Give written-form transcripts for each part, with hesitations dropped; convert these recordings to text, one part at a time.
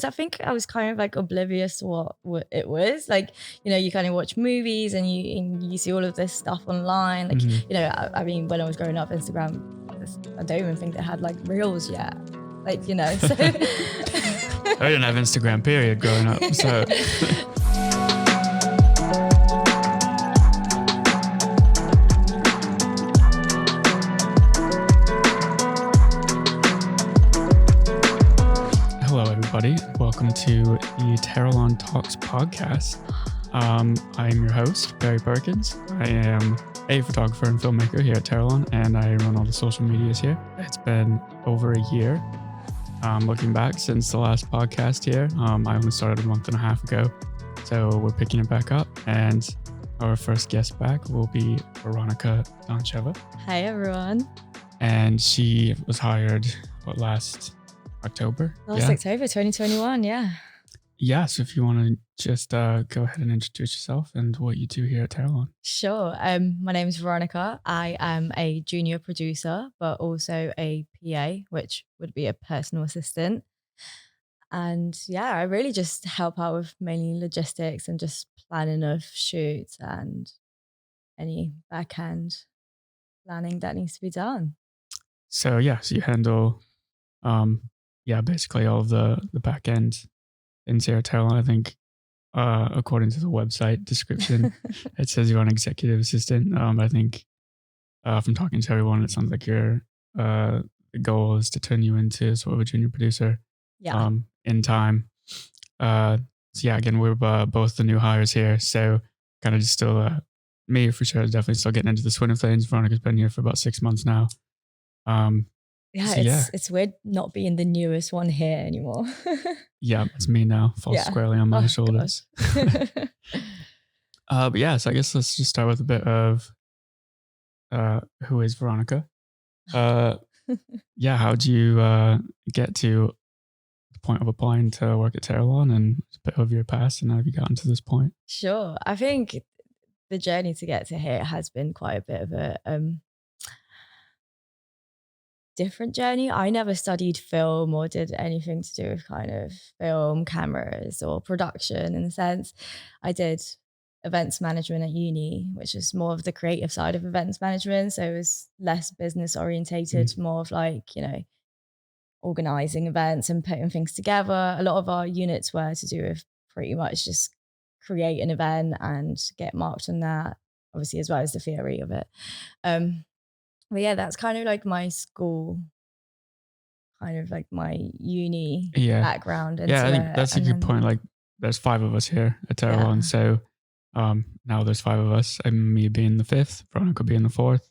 I think I was kind of like oblivious to what it was. Like, you kind of watch movies and you see all of this stuff online. Like, Mhm. I mean, when I was growing up, Instagram, I don't even think they had like reels yet. Like, so. I didn't have Instagram period growing up, so. Hello, everybody. Welcome to the Teralon Talks podcast. I am your host, Barry Perkins. I am a photographer and filmmaker here at Teralon, and I run all the social medias here. It's been over a year. Looking back since the last podcast here, I only started a month and a half ago, so we're picking it back up. And our first guest back will be Veronica Doncheva. Hi, everyone. And she was hired, last October? October 2021, yeah. Yeah, so if you want to just go ahead and introduce yourself and what you do here at Teralon. Sure. My name is Veronica. I am a junior producer, but also a PA, which would be a personal assistant. And yeah, I really just help out with mainly logistics and just planning of shoots and any back-end planning that needs to be done. So so you handle, basically all of the back end things here at Teralon. I think, according to the website description, it says you're an executive assistant. I think, from talking to everyone, it sounds like your the goal is to turn you into sort of a junior producer. Yeah. In time. Again, we're both the new hires here, so kind of just still, me for sure, definitely still getting into the swing of things. Veronica's been here for about 6 months now. It's weird not being the newest one here anymore. Yeah, it's me now, falls squarely on my shoulders. So I guess let's just start with a bit of who is Veronica? How'd you get to the point of applying to work at Teralon, and a bit of your past, and how have you gotten to this point? Sure. I think the journey to get to here has been quite a bit of a different journey. I never studied film or did anything to do with kind of film cameras or production in a sense. I did events management at uni, which is more of the creative side of events management. So it was less business orientated, more of like, organizing events and putting things together. A lot of our units were to do with pretty much just create an event and get marked on that, obviously, as well as the theory of it. But yeah, that's kind of like my school, kind of like my uni background. I think that's a good point. Like, there's 5 of us here at Teralon, so now there's 5 of us, and me being the 5th, Veronica being the 4th.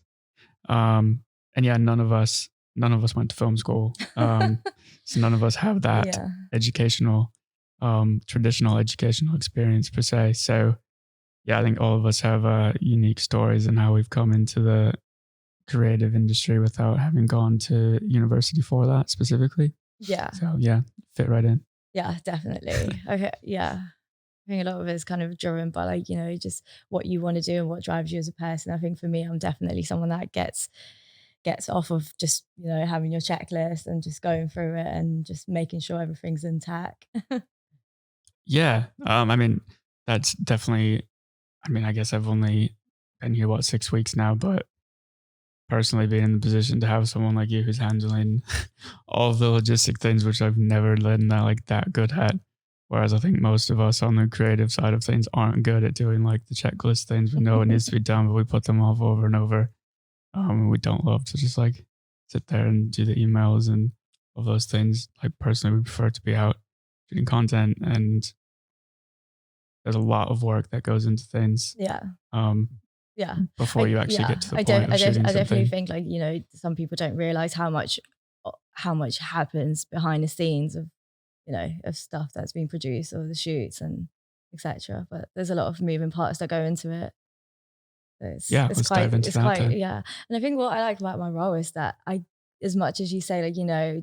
None of us went to film school, so none of us have that educational, traditional educational experience per se. So I think all of us have unique stories and how we've come into the creative industry without having gone to university for that specifically. Yeah. So fit right in. Yeah, definitely. Okay. Yeah. I think a lot of it is kind of driven by like, just what you want to do and what drives you as a person. I think for me, I'm definitely someone that gets off of just, having your checklist and just going through it and just making sure everything's intact. I mean, that's definitely, I guess I've only been here, 6 weeks now, but personally being in the position to have someone like you who's handling all of the logistic things, which I've never been that good at. Whereas I think most of us on the creative side of things aren't good at doing like the checklist things. We know it needs to be done, but we put them off over and over. We don't love to just like sit there and do the emails and all those things. Like, personally, we prefer to be out shooting content, and there's a lot of work that goes into things. Before you actually get to the point of shooting something. I definitely think like, some people don't realize how much happens behind the scenes of, of stuff that's being produced or the shoots and etc. But there's a lot of moving parts that go into it. Let's dive into that. And I think what I like about my role is that as much as you say, like,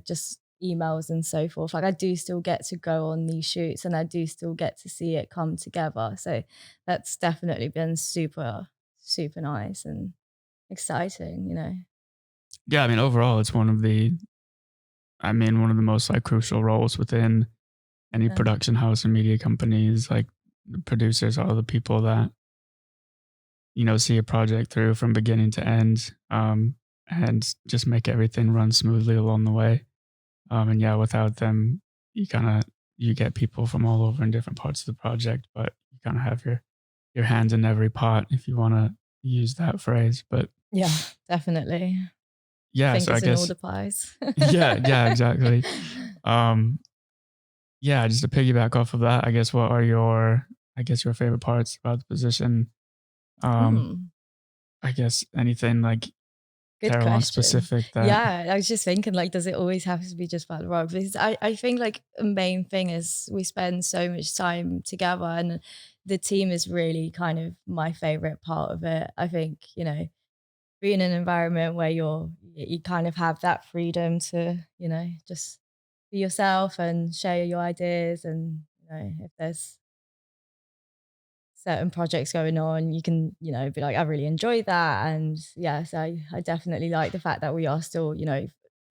just emails and so forth, like I do still get to go on these shoots and I do still get to see it come together. So that's definitely been super, super nice and exciting, Overall, it's one of the most like crucial roles within any Yeah. production house and media companies, like the producers are the people that, see a project through from beginning to end, and just make everything run smoothly along the way. And yeah, without them, you kind of you get people from all over in different parts of the project, but you kind of have your hands in every pot, if you want to use that phrase. But Yeah, definitely. yeah, so I Fingers in all guess the pies. yeah, exactly. Um, yeah, just to piggyback off of that, I guess what are your favorite parts about the position? Um, Hmm. I guess anything like Good Teralon question. specific that Yeah, I was just thinking, like, does it always have to be just about the role? Because I think like a main thing is we spend so much time together, and the team is really kind of my favorite part of it. I think, being in an environment where you kind of have that freedom to, just be yourself and share your ideas, and if there's certain projects going on, you can, be like, I really enjoy that. And yes, I definitely like the fact that we are still,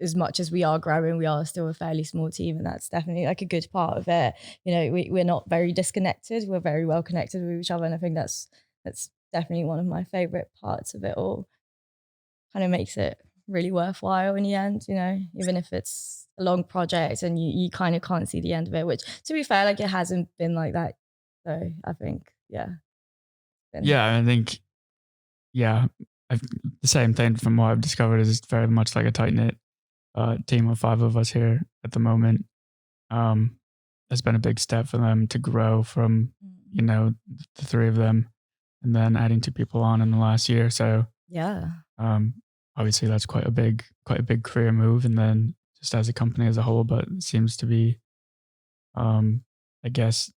as much as we are growing, we are still a fairly small team. And that's definitely like a good part of it. We're not very disconnected. We're very well connected with each other. And I think that's definitely one of my favorite parts of it all. Kind of makes it really worthwhile in the end, even if it's a long project and you kind of can't see the end of it, which to be fair, like it hasn't been like that. So I think, yeah, been yeah, I think yeah, I've, the same thing from what I've discovered is very much like a tight knit team of five of us here at the moment. Um, has been a big step for them to grow from Mm. the three of them, and then adding two people on in the last year. So Yeah. um, obviously that's quite a big career move, and then just as a company as a whole, but it seems to be um, I guess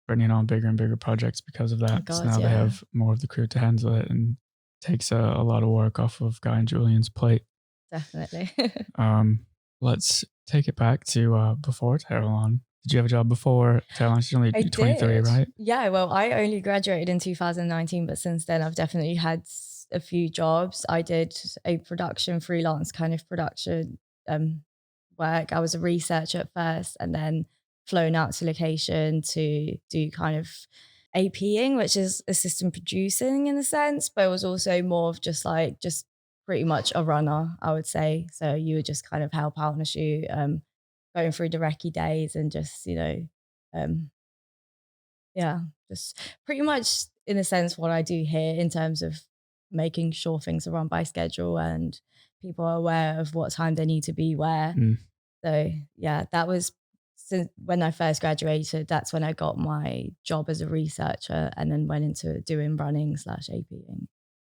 bringing on bigger and bigger projects because of Oh that. So god, now they yeah, have more of the crew to handle it, and takes a lot of work off of Guy and Julian's plate. definitely. Um, let's take it back to before Teralon. Did you have a job before Teralon? She's only I 23, did. right? Yeah, well, I only graduated in 2019, but since then I've definitely had a few jobs. I did a production freelance kind of production um work. I was a researcher at first and then flown out to location to do kind of APing, which is assistant producing in a sense, but it was also more of just pretty much a runner, I would say. So you would just kind of help out on a shoot, going through the recce days and just, um, yeah, just pretty much in a sense what I do here in terms of making sure things are run by schedule and people are aware of what time they need to be where. Mm. So yeah, that was since when I first graduated, that's when I got my job as a researcher and then went into doing running slash APing.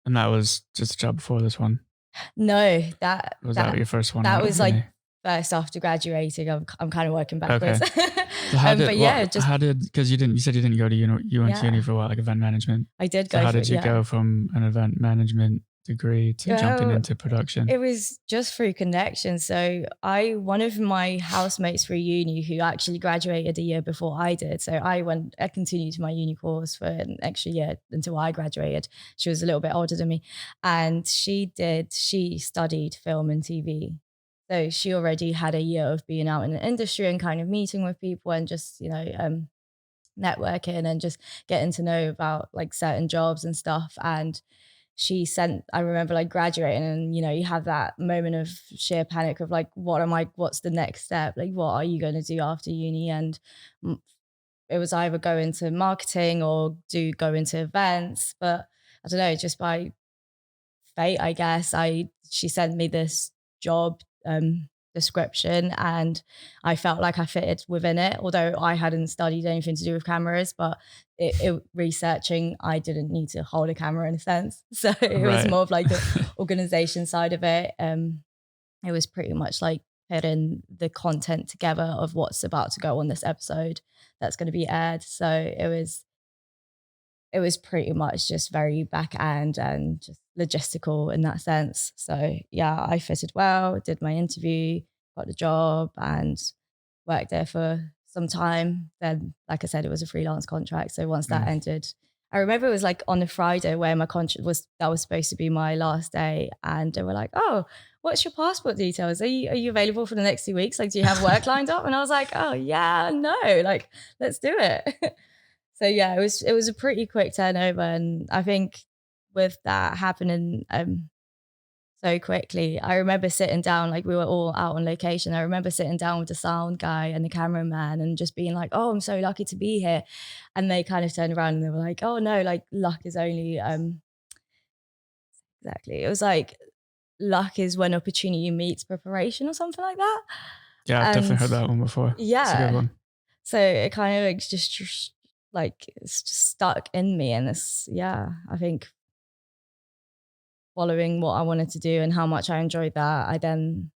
And that was just a job before this one. No, that Was that that your first one that out of was like uni? first after graduating. I'm kind of working backwards. Okay. So how did But yeah, just because you said you didn't go to you went to uni yeah, for what, like event management. I did So go how for did it. you Yeah. go from an event management degree to jumping Well, into production? it was just through connection. So one of my housemates for uni who actually graduated a year before I did. So I continued my uni course for an extra year until I graduated. She was a little bit older than me. And she studied film and TV. So she already had a year of being out in the industry and kind of meeting with people and just, networking and just getting to know about like certain jobs and stuff. And I remember like graduating and, you have that moment of sheer panic of like, what's the next step? Like, what are you going to do after uni? And mm, it was either go into marketing or go into events. But I don't know, just by fate, I guess. She sent me this job description and I felt like I fitted within it, although I hadn't studied anything to do with cameras, but researching, I didn't need to hold a camera in a sense. So it was Right. more of like the organization side of it. It was pretty much like putting the content together of what's about to go on this episode that's going to be aired. So it was pretty much just very back end and just logistical in that sense. So yeah, I fitted well, did my interview, got the job and worked there for some time. Then, like I said, it was a freelance contract. So once that Mm. ended, I remember it was like on a Friday where my contract was supposed to be my last day. And they were like, oh, what's your passport details? Are you available for the next 2 weeks? Like, do you have work lined up? And I was like, oh yeah, no, like, let's do it. So yeah, it was a pretty quick turnover. And I think with that happening so quickly, I remember sitting down, like we were all out on location. I remember sitting down with the sound guy and the cameraman and just being like, oh, I'm so lucky to be here. And they kind of turned around and they were like, oh no, like luck is only exactly. It was like luck is when opportunity meets preparation or something like that. Yeah, I've definitely And heard that one before. It's a good yeah, one. so it kind of like just like it's just stuck in me. And this, yeah, I think following what I wanted to do and how much I enjoyed that, I then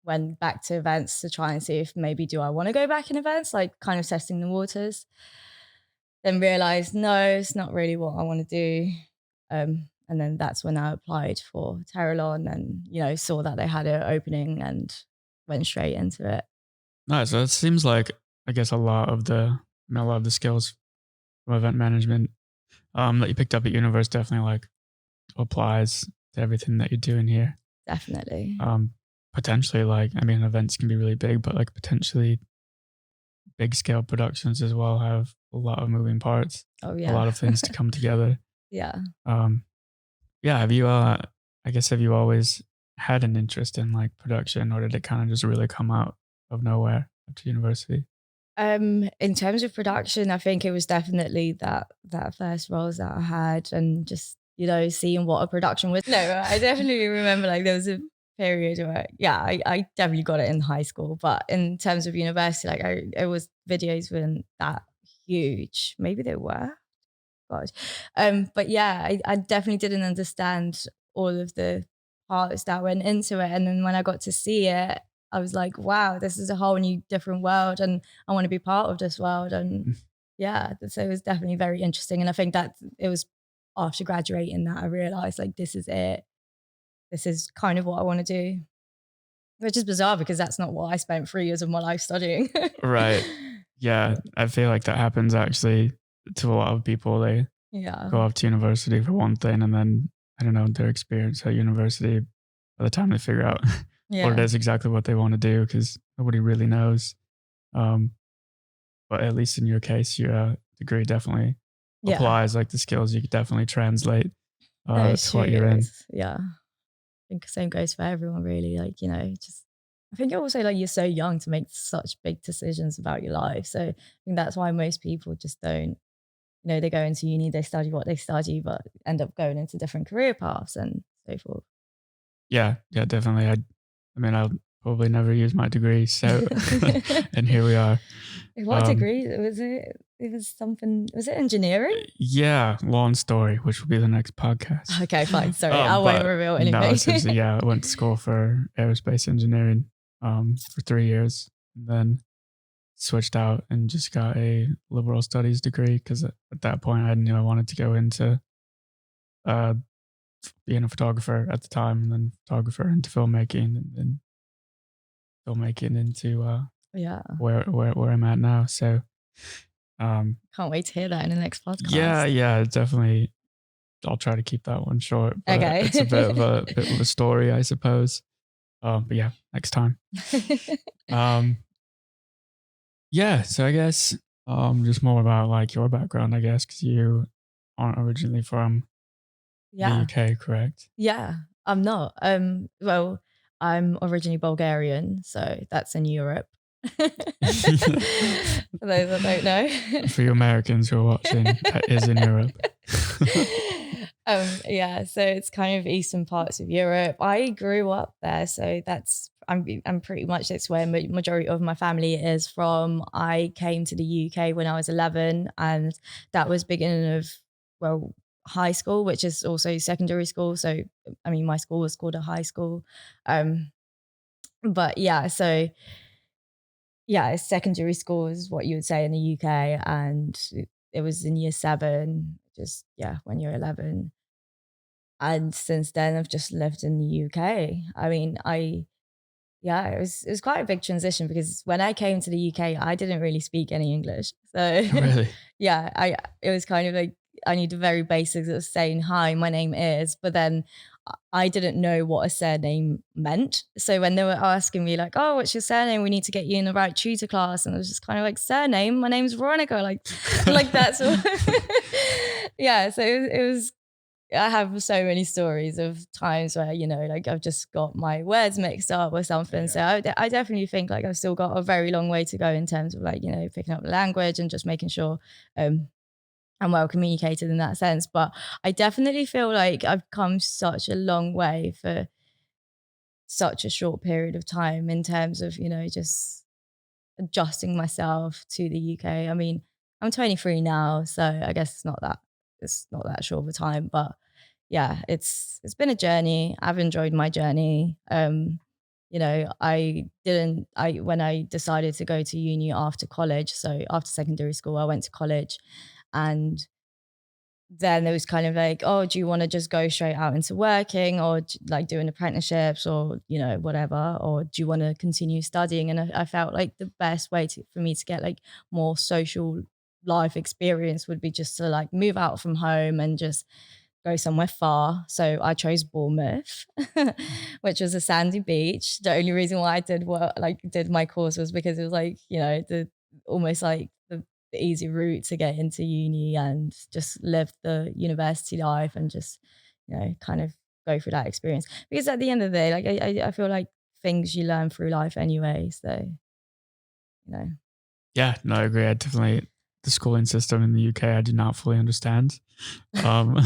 went back to events to try and see if maybe do I want to go back in events, like kind of testing the waters. Then realized no, it's not really what I want to do. And then that's when I applied for Teralon and, saw that they had an opening and went straight into it. Nice. So it seems like, I guess, a lot of the skills from event management that you picked up at university definitely like applies to everything that you're doing here. Definitely. Potentially, like, I mean, events can be really big, but like potentially big scale productions as well have a lot of moving parts, Oh a yeah. lot of things to come together. Yeah. Um, yeah, I guess, have you always had an interest in like production, or did it kind of just really come out of nowhere after university? In terms of production, I think it was definitely that first roles that I had and just, seeing what a production was. No, I definitely remember like there was a period where, yeah, I definitely got it in high school. But in terms of university, like it was videos weren't that huge. Maybe they were. God. But yeah, I definitely didn't understand all of the parts that went into it. And then when I got to see it, I was like, wow, this is a whole new different world and I want to be part of this world. And Mm. yeah, so it was definitely very interesting. And I think that it was after graduating that I realized like this is it. This is kind of what I want to do. Which is bizarre because that's not what I spent 3 years of my life studying. Right. Yeah, I feel like that happens actually to a lot of people. They Yeah. go off to university for one thing, and then I don't know, their experience at university, by the time they figure out what it Yeah. is exactly what they want to do, because nobody really knows. Um, but at least in your case, your degree definitely Yeah. applies. Like the skills you could definitely translate No, it's to true. what you're in. Yeah. Think the same goes for everyone really, like, just I think also, like, you're so young to make such big decisions about your life, so I think that's why most people just don't they go into uni, they study what they study, but end up going into different career paths and so forth. Yeah, yeah, definitely. I mean, I'll probably never use my degree, so and here we are. What Um, degree was it? It was something was it engineering? yeah, long story, which will be the next podcast. Okay, fine, sorry, I won't But reveal no, anything. essentially, yeah, I went to school for aerospace engineering for 3 years, and then switched out and just got a liberal studies degree because at that point I knew I wanted to go into uh, being a photographer at the time, and then photographer into filmmaking, and then filmmaking into Yeah, where I'm at now. So can't wait to hear that in the next yeah, podcast. yeah, definitely. I'll try to keep that one short, but Okay. it's a bit of a story, I suppose. But yeah, next time. Um, yeah, so I guess just more about like your background, I guess, because you aren't originally from the Yeah. UK, correct? Yeah, I'm not. Well, I'm originally Bulgarian, so that's in Europe. For those that don't know. For you Americans who are watching, that is in Europe. Yeah, so it's kind of eastern parts of Europe. I grew up there, so I'm pretty much that's where majority of my family is from. I came to the UK when I was 11, and that was beginning of well high school, which is also secondary school. So I mean, my school was called a high school, um, but yeah, so yeah, secondary school is what you would say in the UK, and it was in year seven, just yeah, when you're 11. And since then, I've just lived in the UK. I mean, yeah, it was quite a big transition because when I came to the UK, I didn't really speak any English. So Really? yeah, it was kind of like I knew the very basics of saying hi, my name is, but then I didn't know what a surname meant. So when they were asking me like, "Oh, what's your surname? We need to get you in the right tutor class." And I was just kind of like, "Surname? My name's Veronica." Like that's all. Yeah. So it was I have so many stories of times where, like I've just got my words mixed up or something. So Yeah. I definitely think like I've still got a very long way to go in terms of like, picking up the language and just making sure um, I'm well communicated in that sense. But I definitely feel like I've come such a long way for such a short period of time in terms of, just adjusting myself to the UK. I mean, I'm 23 now, so I guess it's not that short of a time, but yeah, it's been a journey. I've enjoyed my journey. I when I decided to go to uni after college, so after secondary school, I went to college, and then it was kind of like, "Oh, do you wanna just go straight out into working or like doing apprenticeships or, whatever, or do you wanna continue studying?" And I felt like the best way for me to get like more social life experience would be just to like move out from home and just go somewhere far. So I chose Bournemouth, which was a sandy beach. The only reason why I did my course was because it was like, the almost like the easy route to get into uni and just live the university life and just, kind of go through that experience. Because at the end of the day, like I feel like things you learn through life anyway. So, you know. Yeah, no, I agree. I definitely the schooling system in the UK, I do not fully understand. Um,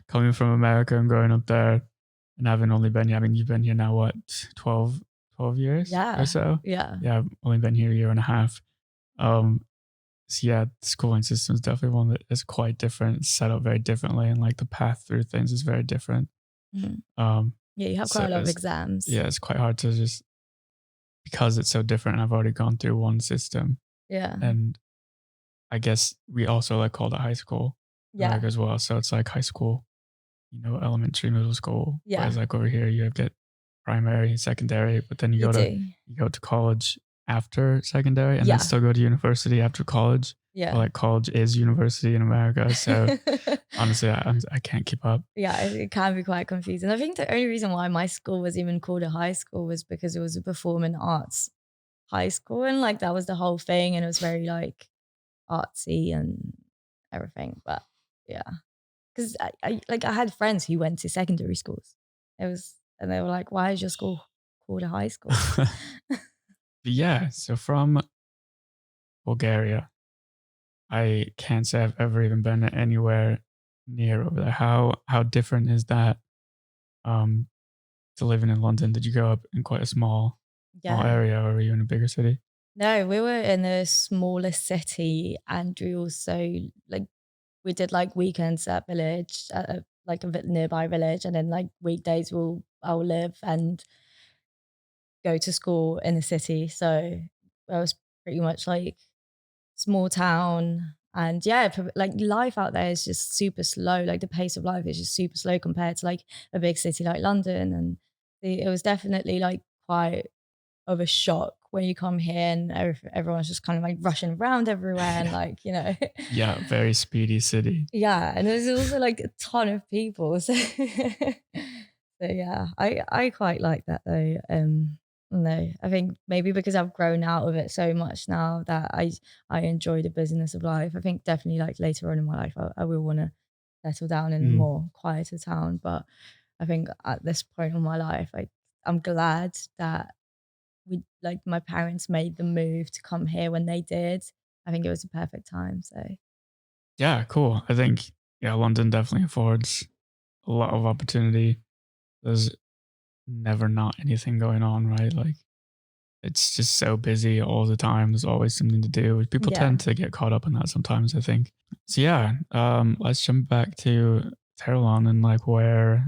coming from America and growing up there and having only been here, I mean, you've been here now, what, 12 years or Yeah. so? Yeah. Yeah, I've only been here a year and a half. Um, so yeah, the schooling system is definitely one that is quite different, it's set up very differently, and like the path through things is very different. Mhm. Um, Yeah, you have so quite a lot of it's, exams. yeah, it's quite hard to just because it's so different. I've already gone through one system, Yeah. and I guess we also like call it high school in Yeah. America as well. So it's like high school, elementary, middle school. Yeah. Whereas like over here, you get primary, secondary, but then You do. you go to college after secondary, and then Yeah. still go to university after college. Or Yeah. like college is university in America. So honestly, I can't keep up. Yeah, it can be quite confusing. I think the only reason why my school was even called a high school was because it was a performing arts high school, and like that was the whole thing, and it was very like artsy and everything. But yeah, because I had friends who went to secondary schools. And they were like, "Why is your school called a high school?" But yeah, so from Bulgaria, I can't say I've ever even been anywhere near over there. How different is that um, to living in London? Did you grow up in quite a small Yeah. area, or were you in a bigger city? No, we were in a smaller city, and we also like we did like weekends at village, like a nearby village, and then like weekdays I'll live and go to school in the city. So I was pretty much like small town, and yeah, like life out there is just super slow. Like the pace of life is just super slow compared to like a big city like London, and it was definitely like quite of a shock when you come here and everyone's just kind of like rushing around everywhere and like, Yeah, very speedy city. yeah, and there's also like a ton of people. So so yeah, I quite like that though. No, I think maybe because I've grown out of it so much now that I enjoy the business of life. I think definitely like later on in my life I will want to settle down in a Mm. more quieter town. But I think at this point in my life, I'm glad that my parents made the move to come here when they did. I think it was a perfect time. So Yeah, cool. I think yeah, London definitely affords a lot of opportunity. There's never not anything going on, right? Like it's just so busy all the time. There's always something to do. People yeah. tend to get caught up in that sometimes, I think. So yeah, let's jump back to Teralon and like where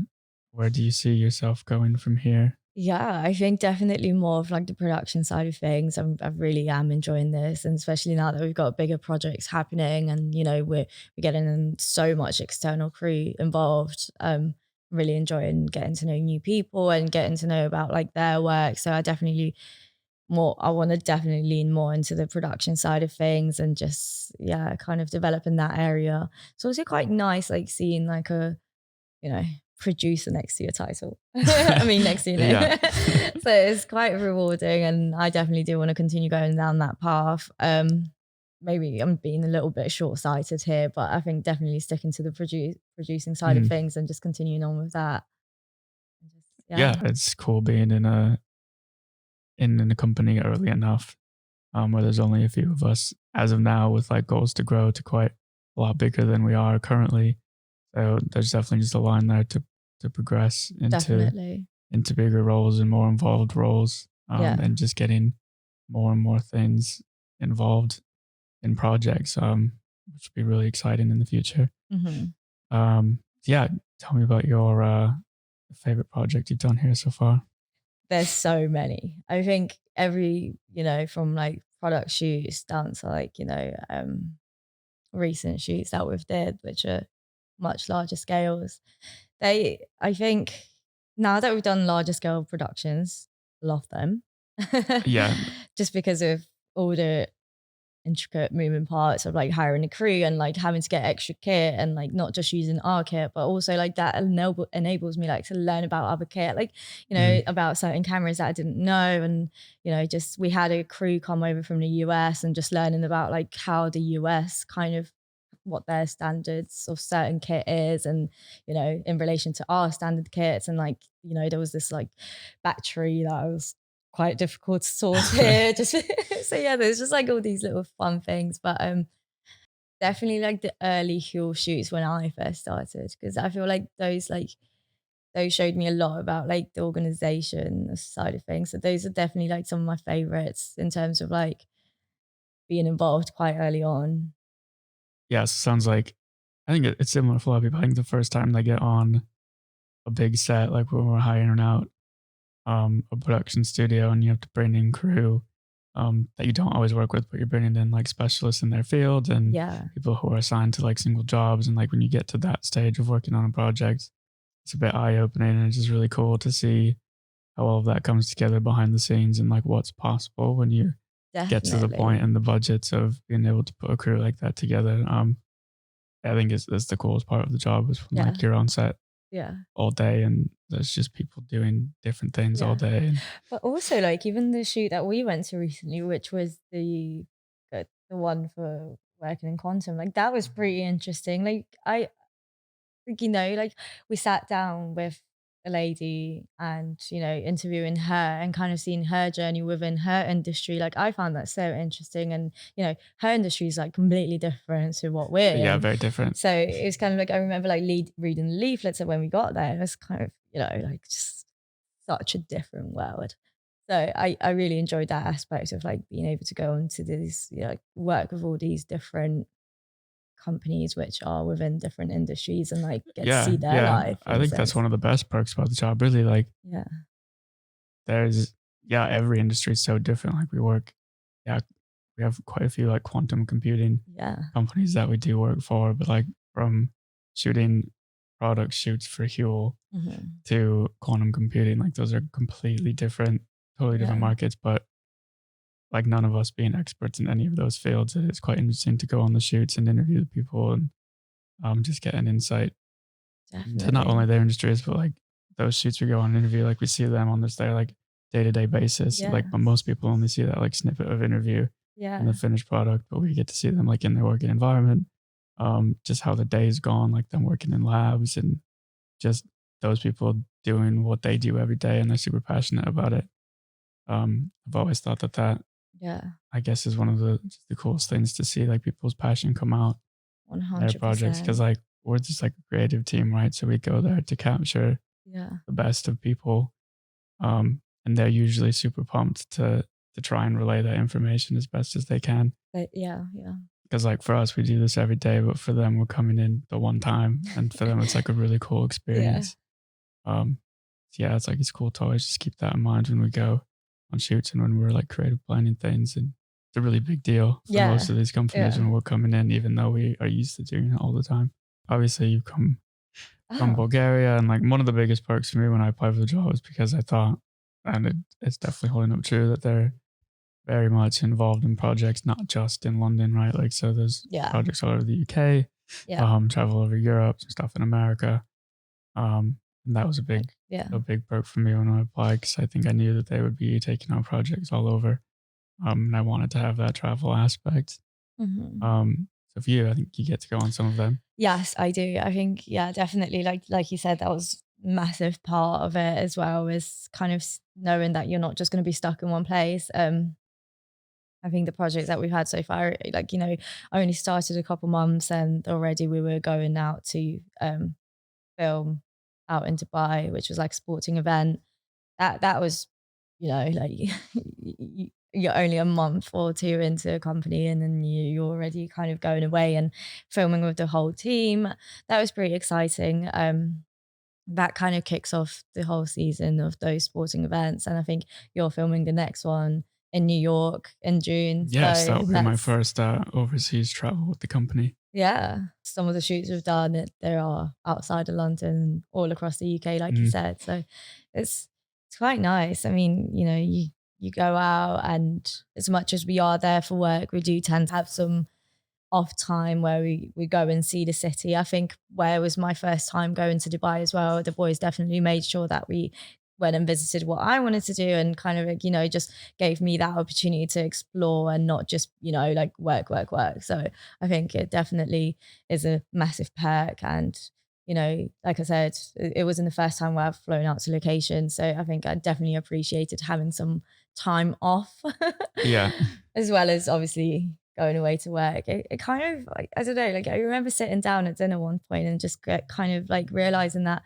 do you see yourself going from here? Yeah, I think definitely more of like the production side of things. I really am enjoying this, and especially now that we've got bigger projects happening, and we're getting so much external crew involved. Really enjoying getting to know new people and getting to know about like their work. So I want to definitely lean more into the production side of things and just kind of develop in that area. So it's also quite nice like seeing like a you know, producer next to your title. I mean, next to your name. Yeah. So it's quite rewarding, and I definitely do want to continue going down that path. Maybe I'm being a little bit short-sighted here, but I think definitely sticking to the producing side of Mhm. things and just continuing on with that. Yeah, Yeah, it's cool being in a company early enough, where there's only a few of us as of now, with like goals to grow to quite a lot bigger than we are currently. So there's definitely just a line there to progress definitely. into bigger roles and more involved roles, Yeah. and just getting more and more things involved in projects, which will be really exciting in the future. Mhm. Yeah, tell me about your favorite project you've done here so far. There's so many. I think every, from like product shoots down to like, recent shoots that we've did, which are much larger scales. I think now that we've done larger scale productions, love them. Yeah, Just because of all the intricate moving parts of like hiring a crew and like having to get extra kit and like not just using our kit, but also like that enables me like to learn about other kit, like, mhm, about certain cameras that I didn't know. And, just we had a crew come over from the US and just learning about like how the US kind of what their standards of certain kit is and in relation to our standard kits. And like there was this like battery that was quite difficult to sort here. Just so yeah, there's just like all these little fun things. But definitely like the early Huel shoots when I first started, because I feel like those showed me a lot about like the organization side of things. So those are definitely like some of my favorites in terms of like being involved quite early on. yeah. So sounds like I think it's similar for a lot of people. I think the first time they get on a big set, like when we're hiring out a production studio, and you have to bring in crew that you don't always work with, but you're bringing in like specialists in their field and Yeah, people who are assigned to like single jobs. And like when you get to that stage of working on a project, it's a bit eye opening, and it's just really cool to see how all of that comes together behind the scenes and like what's possible when you get to the point definitely. and the budgets of being able to put a crew like that together. I think it's the coolest part of the job is when Yeah, like you're on set yeah, all day and there's just people doing different things all yeah. day. And But also, like, even the shoot that we went to recently, which was the one for working in quantum, like that was pretty interesting. Like, I think, like we sat down with a lady and, interviewing her and kind of seeing her journey within her industry. Like, I found that so interesting. And, her industry is like completely different to what we're yeah, in. very different. So it was kind of like, I remember like reading the leaflets when we got there. It was kind of, like just such a different world. So I really enjoyed that aspect of like being able to go into these, like work with all these different companies which are within different industries and like get to Yeah, see their yeah. life I in a think that's sense. one of the best perks about the job. Really, like Yeah. there's yeah, every industry is so different. Like we work, yeah, we have quite a few like quantum computing Yeah. companies that we do work for, but like from shooting product shoots for Huel Mhm. to quantum computing, like those are completely different, totally different Yeah. markets. But like none of us being experts in any of those fields, it's quite interesting to go on the shoots and interview the people and just get an insight into not only Definitely. their industries, but like those shoots we go on an interview, like we see them on this their like day to day basis. Yeah. Like, but most people only see that like snippet of interview and the Yeah. finished product, but we get to see them like in their working environment, just how the day's gone, like them working in labs and just those people doing what they do every day, and they're super passionate about it. I've always thought that Yeah. I guess is one of the just the coolest things to see like people's passion come out in their projects, because 100%. like we're just like a creative team, right? So we go there to capture Yeah. the best of people, and they're usually super pumped to try and relay that information as best as they can. But yeah, yeah. Because like for us, we do this every day, but for them, we're coming in the one time, and for them, it's like a really cool Yeah. experience. Um, so yeah, it's like it's cool to always just keep that in mind when we go on shoots and when we're like creative planning things. And it's a really big deal for Yeah. most of these companies Yeah. when we're coming in, even though we are used to doing it all the time. Obviously, you come from Oh, Bulgaria, and like one of the biggest perks for me when I applied for the job was because I thought, and it's definitely holding up true, that they're very much involved in projects, not just in London, right? Like, so there's yeah. projects all over the UK, Yeah. travel over Europe, some stuff in America. And that was Like, yeah. a big perk for me when I applied because I think I knew that they would be taking on projects all over. And I wanted to have that travel aspect. Mhm. So for you, I think you get to go on some of them. Yes, I do. I think, yeah, definitely. Like you said, that was massive part of it as well, is kind of knowing that you're not just going to be stuck in one place. I think the projects that we've had so far, like, I only started a couple months and already we were going out to film out in Dubai, which was like a sporting event. That was, like you're only a month or two into a company and then you're already kind of going away and filming with the whole team. That was pretty exciting. That kind of kicks off the whole season of those sporting events. And I think you're filming the next one in New York in June. Yes, that So will be my that's, first overseas travel with the company. yeah, some of the shoots we've done, they are outside of London, all across the UK, like you Mm, said. So it's it's quite nice. I mean, you go out, and as much as we are there for work, we do tend to have some off time where we go and see the city. I think where it was my first time going to Dubai as well, the boys definitely made sure that we went and visited what I wanted to do and kind of like, just gave me that opportunity to explore and not just, like work, work, work. So I think it definitely is a massive perk. And, like I said, it wasn't the first time where I've flown out to location. So I think I definitely appreciated having some time off yeah, as well as obviously going away to work. It kind of like, I don't know, like I remember sitting down at dinner one point and just kind of like realizing that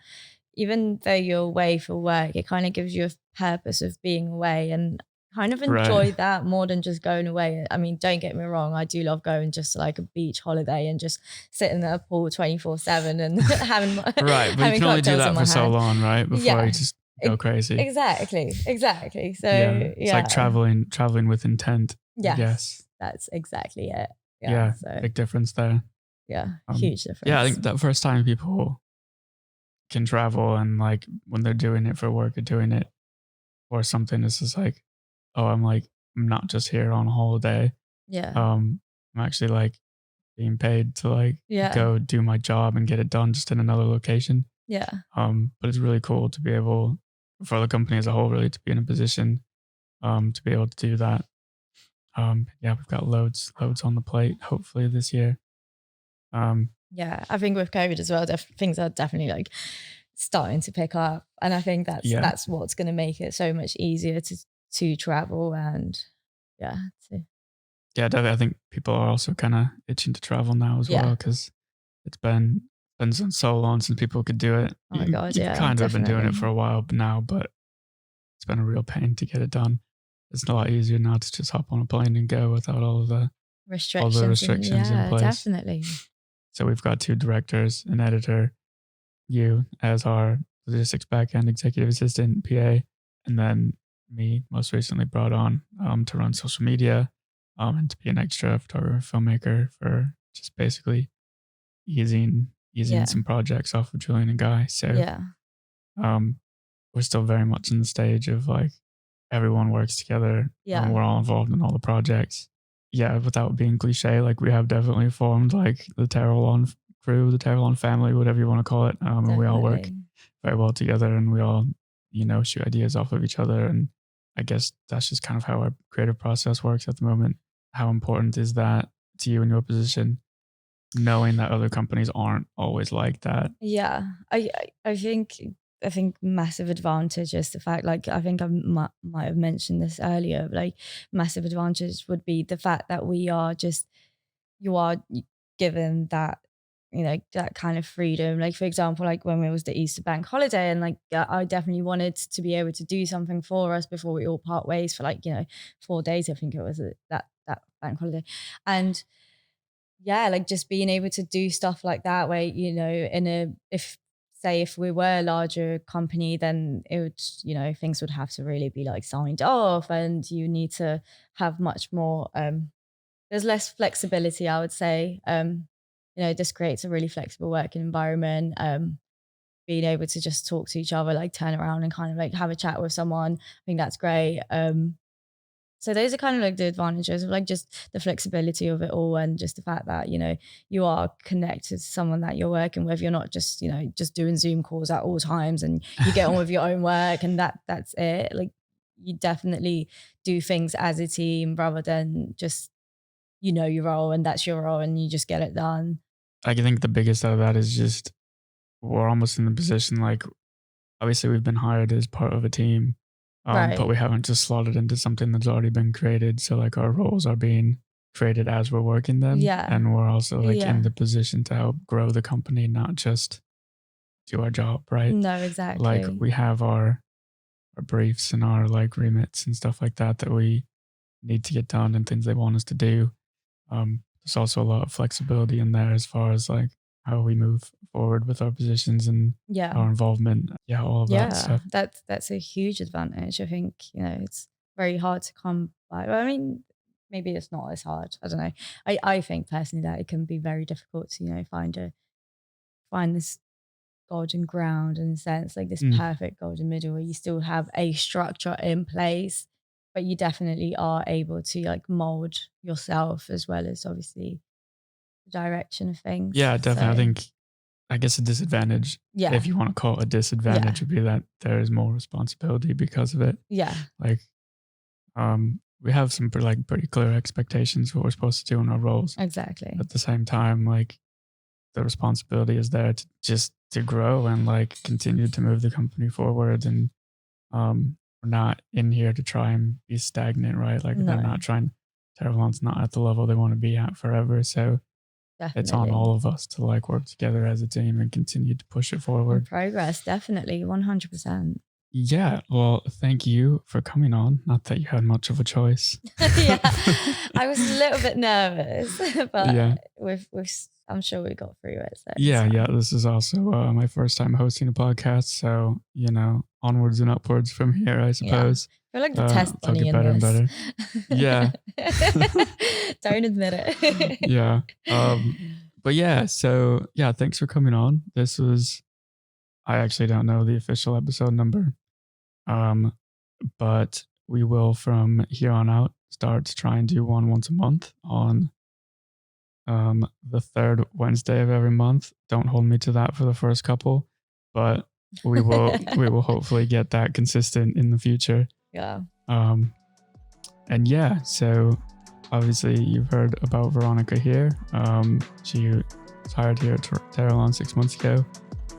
even though you're away for work, it kind of gives you a purpose of being away and kind of right, enjoy that more than just going away. I mean, don't get me wrong, I do love going just to like a beach holiday and just sitting at a pool 24/7 and having right. But you having can only do cocktails in that for my so hand. long, right? Before you Yeah. just go crazy. Exactly. Exactly. Yeah, So it's like yeah. traveling with intent, I guess. Yes, that's exactly it. Yeah, Yeah, so big difference there. yeah, huge Yeah, I difference. think that first time people can travel and like when they're doing it for work or doing it or something, it's just like, oh, I'm not just here on a holiday. Yeah, Um, I'm actually like being paid to like yeah, go do my job and get it done just in another location. yeah, But it's really cool to be able for the company as a whole, really to be in a position to be able to do that. Yeah, we've got loads on the plate, hopefully this year. Um, yeah. I think with COVID as well, things are definitely like starting to pick up, and I think that's yeah, that's what's going to make it so much easier to travel and yeah, yeah, definitely. I think people are also kind of itching to travel now as well yeah. because it's been so long since people could do it. Oh my god, You've yeah, kind of been doing it for definitely a while now, but it's been a real pain to get it done. It's a lot easier now to just hop on a plane and go without all the restrictions and restrictions in yeah, place. definitely. So we've got two directors, an editor, you as our logistics backend executive assistant PA, and then me most recently brought on to run social media and to be an extra photographer filmmaker for just basically easing Yeah, some projects off of Julian and Guy. So yeah, um, we're still very much in the stage of like everyone works together. yeah, We're all involved in all the projects. Yeah, without being cliche, like we have definitely formed like the Teralon crew, the Teralon family, whatever you want to call it. And we all work definitely. very well together and we all, shoot ideas off of each other. And I guess that's just kind of how our creative process works at the moment. How important is that to you in your position, knowing that other companies aren't always like that? Yeah, I think massive advantage is the fact, like I think I might have mentioned this earlier, but, like massive advantage would be the fact that we are just you are given that that kind of freedom. Like for example, like when it was the Easter bank holiday, and like I definitely wanted to be able to do something for us before we all part ways for like 4 days. I think it was that bank holiday, and yeah, like just being able to do stuff like that where, in a if say if we were a larger company, then it would, things would have to really be like signed off and you need to have much more there's less flexibility, I would say. This creates a really flexible working environment. Being able to just talk to each other, like turn around and kind of like have a chat with someone. I think that's great. So those are kind of like the advantages of like just the flexibility of it all, and just the fact that, you are connected to someone that you're working with. You're not just, just doing Zoom calls at all times, and you get on with your own work, and that's it. Like, you definitely do things as a team rather than just, your role and that's your role and you just get it done. I think the biggest out of that is just we're almost in the position like obviously we've been hired as part of a team, but Right. we haven't just slotted into something that's already been created. So like our roles are being created as we're working them, Yeah. and we're also like in Yeah. the position to help grow the company, not just do our job, right? No, Like exactly. we have our briefs and our like remits and stuff like that that we need to get done and things they want us to do. There's also a lot of flexibility in there as far as like how we move forward with our positions and Yeah. our involvement. Yeah, all of that Yeah. stuff. That's a huge advantage. I think, it's very hard to come by. Well, I mean, maybe it's not as hard. I don't know. I think personally that it can be very difficult to, find this golden ground, in a sense, like this Mm. perfect golden middle where you still have a structure in place, but you definitely are able to like mold yourself as well as obviously the direction of things. Yeah, definitely. I So think I guess a disadvantage, yeah, if you want to call it a yeah, disadvantage, would be that there is more responsibility because of it. yeah, Like, we have some pretty clear expectations for what we're supposed to do in our roles. exactly. At the same time, like the responsibility is there to just to grow and like continue to move the company forward. And we're not in here to try and be stagnant, right? Like they're No, not trying. Teralon's not at the level they want to be at forever. So it's on definitely. all of us to like work together as a team and continue to push it In forward. progress, definitely, 100%. Yeah, well, thank you for coming on. Not that you had much of a choice. Yeah, I was a little bit nervous, Yeah. but I'm sure we got through it, so it's Yeah, yeah. fine. This is also my first time hosting a podcast. So, onwards and upwards from here, I Yeah. suppose. I feel like the test I'll bunny get in better and this. better. Yeah. Don't admit it. Yeah. But yeah, so yeah, thanks for coming on. I actually don't know the official episode number. Um, but we will from here on out start to try and do one once a month on the third Wednesday of every month. Don't hold me to that for the first couple, but we will hopefully get that consistent in the future. Yeah. Um, and yeah, so obviously you've heard about Veronica here. She was hired here at Teralon 6 months ago,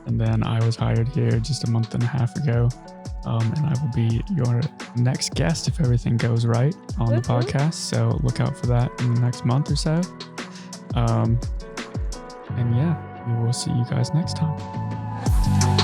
and then I was hired here just a month and a half ago. And I will be your next guest if everything goes right on the podcast. So look out for that in the next month or so. And yeah, we will see you guys next time.